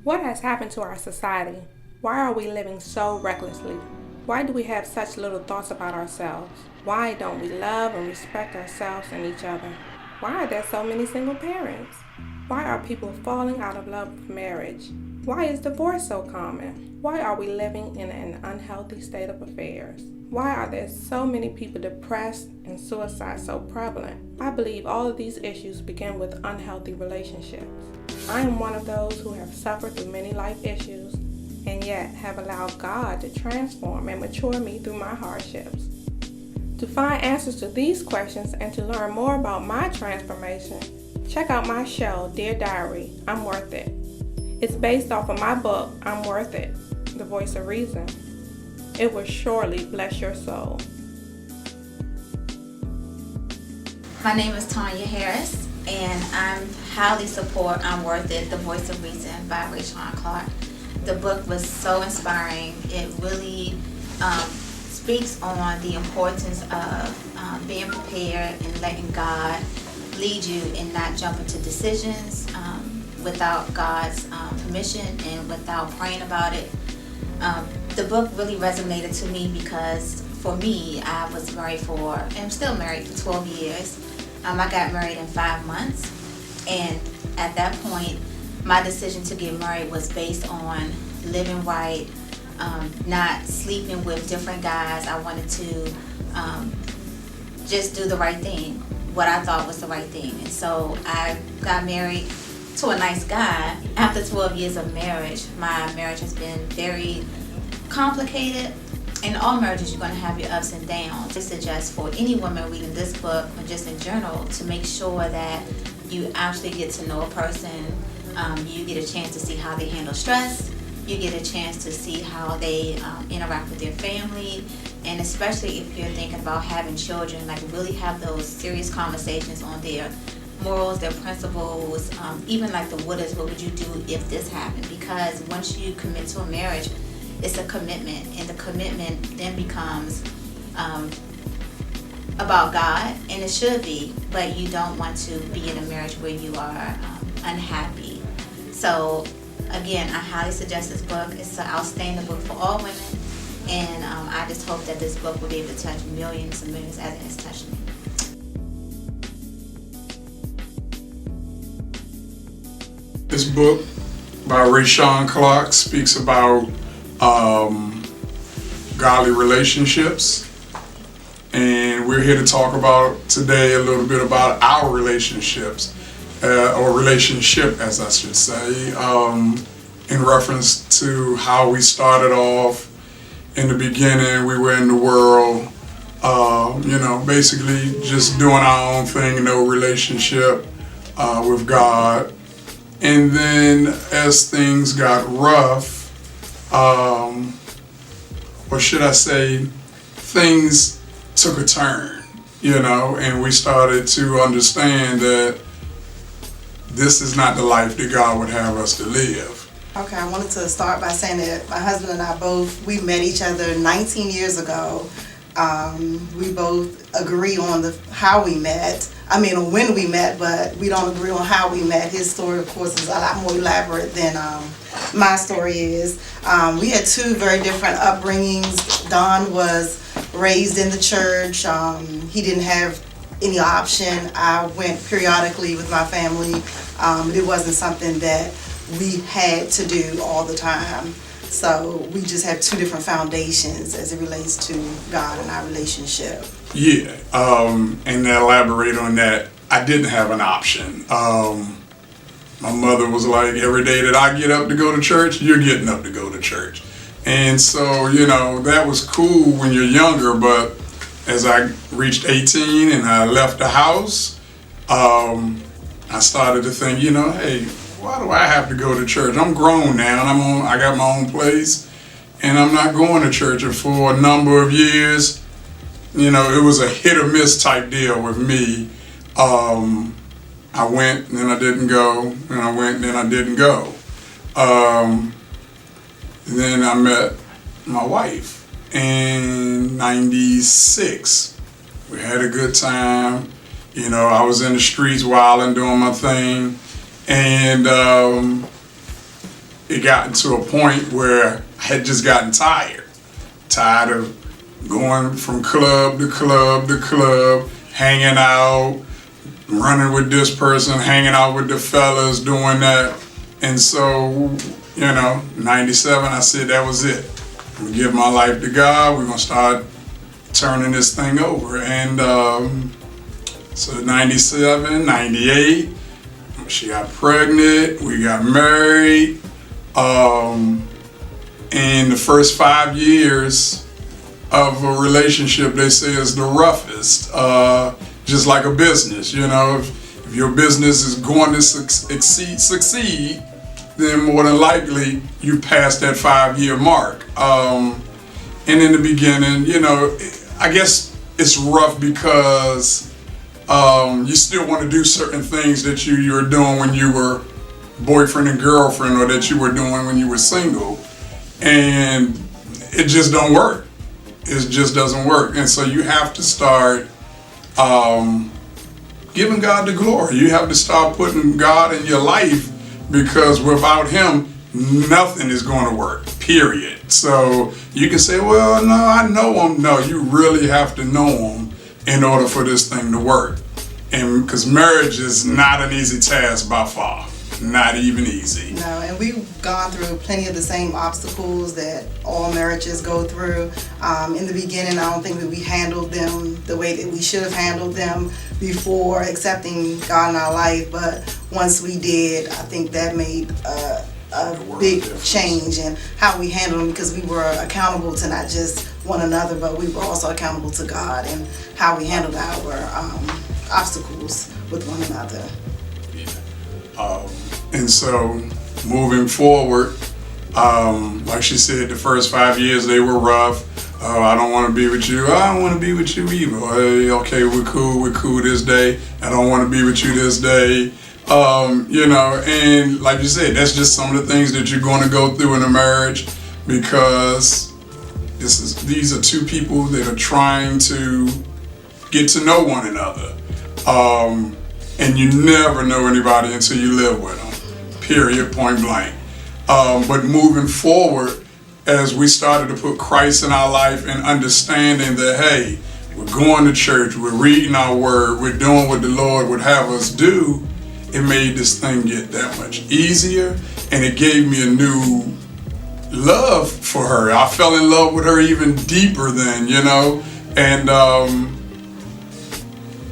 What has happened to our society? Why are we living so recklessly? Why do we have such little thoughts about ourselves? Why don't we love and respect ourselves and each other? Why are there so many single parents? Why are people falling out of love with marriage? Why is divorce so common? Why are we living in an unhealthy state of affairs? Why are there so many people depressed and suicide so prevalent? I believe all of these issues begin with unhealthy relationships. I am one of those who have suffered through many life issues and yet have allowed God to transform and mature me through my hardships. To find answers to these questions and to learn more about my transformation, check out my show, Dear Diary, I'm Worth It. It's based off of my book, I'm Worth It, The Voice of Reason. It will surely bless your soul. My name is Tanya Harris, and I'm highly support I'm Worth It, The Voice of Reason by RaySean Clark. The book was so inspiring. It really speaks on the importance of being prepared and letting God lead you and not jumping to decisions without God's permission and without praying about it. The book really resonated to me because for me, I was married and I'm still married for 12 years. I got married in 5 months, and at that point, my decision to get married was based on living right, not sleeping with different guys. I wanted to just do the right thing, what I thought was the right thing. And so I got married to a nice guy. After 12 years of marriage, my marriage has been very complicated. In all marriages, you're going to have your ups and downs. I suggest for any woman reading this book, or just in general, to make sure that you actually get to know a person. You get a chance to see how they handle stress. You get a chance to see how they interact with their family. And especially if you're thinking about having children, like really have those serious conversations on their morals, their principles, even like the what would you do if this happened? Because once you commit to a marriage, it's a commitment, and the commitment then becomes about God, and it should be, but you don't want to be in a marriage where you are unhappy. So again, I highly suggest this book. It's an outstanding book for all women, and I just hope that this book will be able to touch millions and millions as it has touched me. This book by RaySean Clark speaks about godly relationships, and we're here to talk about today a little bit about our relationships, or relationship as I should say, in reference to how we started off. In the beginning, we were in the world, basically just doing our own thing, no relationship with God. And then as things got rough, or should I say, things took a turn, and we started to understand that this is not the life that God would have us to live. Okay, I wanted to start by saying that my husband and I we met each other 19 years ago. We both agree on how we met. When we met, but we don't agree on how we met. His story, of course, is a lot more elaborate than my story is. We had two very different upbringings. Don was raised in the church. He didn't have any option. I went periodically with my family. It wasn't something that we had to do all the time. So we just have two different foundations as it relates to God and our relationship. Yeah, and to elaborate on that, I didn't have an option. My mother was like, every day that I get up to go to church, you're getting up to go to church. And so, that was cool when you're younger, but as I reached 18 and I left the house, I started to think, hey, why do I have to go to church? I'm grown now, and I got my own place, and I'm not going to church. And for a number of years, it was a hit or miss type deal with me. I went, and then I didn't go, and I went, and then I didn't go. Then I met my wife in '96. We had a good time. I was in the streets wilding, doing my thing. And it got to a point where I had just gotten tired of going from club to club to club, hanging out, running with this person, hanging out with the fellas, doing that. And so, 97, I said that was it. I'm gonna give my life to God. We're gonna start turning this thing over. And so 97, 98, she got pregnant, we got married. And the first 5 years of a relationship, they say, is the roughest. Just like a business, if your business is going to succeed, then more than likely you pass that 5-year mark. And in the beginning, I guess it's rough because you still want to do certain things that you were doing when you were boyfriend and girlfriend, or that you were doing when you were single, and it just don't work. It just doesn't work. And so you have to start giving God the glory. You have to start putting God in your life, because without him, nothing is going to work, period. So you can say, well, no, I know him. No, you really have to know him in order for this thing to work. And because marriage is not an easy task by far. Not even easy. No, and we've gone through plenty of the same obstacles that all marriages go through. In the beginning, I don't think that we handled them the way that we should have handled them before accepting God in our life. But once we did, I think that made a big change in how we handled them, because we were accountable to not just one another, but we were also accountable to God and how we handled our obstacles with one another. And so, moving forward, like she said, the first 5 years they were rough. I don't want to be with you. I don't want to be with you either. Hey, okay, we're cool this day. I don't want to be with you this day. And like you said, that's just some of the things that you're going to go through in a marriage, because these are two people that are trying to get to know one another. And you never know anybody until you live with them, period, point blank. But moving forward, as we started to put Christ in our life and understanding that, hey, we're going to church, we're reading our word, we're doing what the Lord would have us do, it made this thing get that much easier, and it gave me a new love for her. I fell in love with her even deeper then, and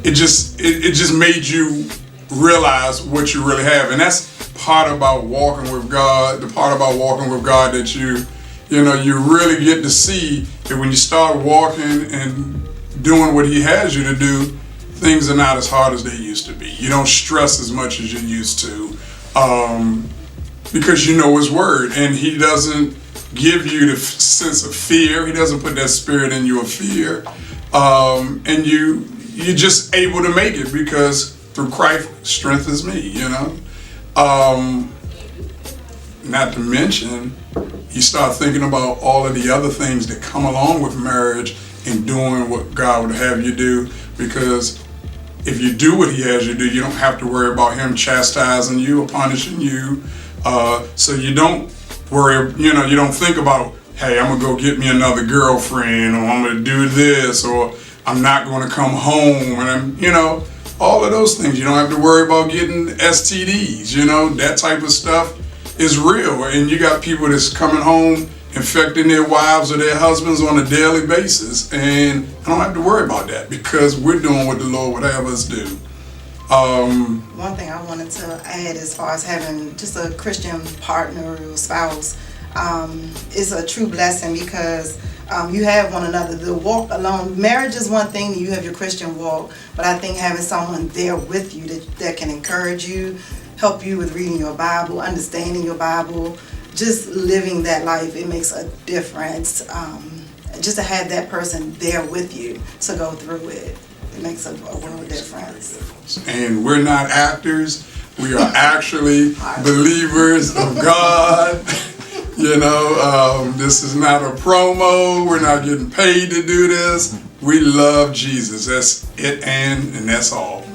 it just made you realize what you really have. And that's part about walking with God, the part about walking with God that you really get to see that when you start walking and doing what he has you to do, things are not as hard as they used to be. You don't stress as much as you used to, because you know his word, and he doesn't give you the sense of fear. He doesn't put that spirit in you of fear, and you're just able to make it, because through Christ strengthens me, Not to mention, you start thinking about all of the other things that come along with marriage and doing what God would have you do, because if you do what he has you do, you don't have to worry about him chastising you or punishing you. So you don't worry, you don't think about, hey, I'm gonna go get me another girlfriend, or I'm gonna do this, or I'm not going to come home, and all of those things. You don't have to worry about getting STDs, that type of stuff is real. And you got people that's coming home infecting their wives or their husbands on a daily basis, and I don't have to worry about that, because we're doing what the Lord would have us do. One thing I wanted to add, as far as having just a Christian partner or spouse, is a true blessing, because you have one another. The walk alone, marriage is one thing, you have your Christian walk, but I think having someone there with you that can encourage you, help you with reading your Bible, understanding your Bible, just living that life, it makes a difference. Just to have that person there with you to go through it, it makes a world of difference. And we're not actors, we are actually believers of God. This is not a promo. We're not getting paid to do this. We love Jesus. That's it, and that's all.